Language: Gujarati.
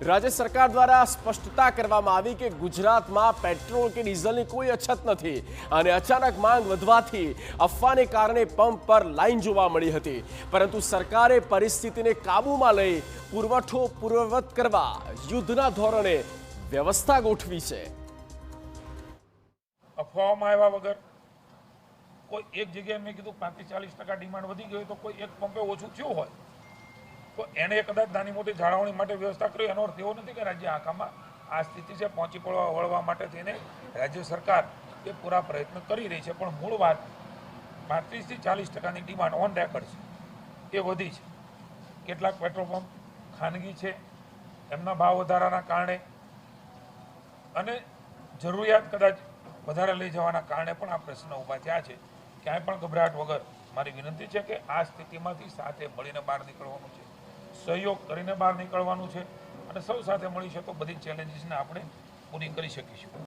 राज्य सरकार द्वारा स्पष्टता કરવામાં આવી કે ગુજરાતમાં પેટ્રોલ કે ડીઝલની કોઈ અછત નથી અને અચાનક માંગ વધવાથી અફવાને કારણે પંપ પર લાઈન જોવા મળી હતી, પરંતુ સરકારે પરિસ્થિતિને કાબૂમાં લઈ પુરવઠો પૂર્વવત કરવા યુદ્ધના ધોરણે વ્યવસ્થા ગોઠવી છે। અફવાઓમાં આવ્યા વગર કોઈ એક જગ્યાએ મેં કીધું 35-40% ડિમાન્ડ વધી ગઈ તો કોઈ એક પંપે ઓછું થયું હોય તો એને કદાચ નાની મોટી જાળવણી માટે વ્યવસ્થા કરી। એનો અર્થ એવો નથી કે રાજ્ય આખામાં આ સ્થિતિ છે પહોંચી વળવા માટે થઈને રાજ્ય સરકાર એ પૂરા પ્રયત્ન કરી રહી છે, પણ મૂળ વાત 35-40%ની ડિમાન્ડ ઓન રેકોર્ડ છે, એ વધી છે। કેટલાક પેટ્રોલ પંપ ખાનગી છે, એમના ભાવ વધારાના કારણે અને જરૂરિયાત કદાચ વધારે લઈ જવાના કારણે પણ આ પ્રશ્ન ઊભા થયા છે। ક્યાંય પણ ગભરાટ વગર મારી વિનંતી છે કે આ સ્થિતિમાંથી સાથે મળીને બહાર નીકળવાનું છે, સહયોગ કરીને બહાર નીકળવાનું છે અને સૌ સાથે મળીશું તો બધી ચેલેન્જીસને આપણે પૂરી કરી શકીશું।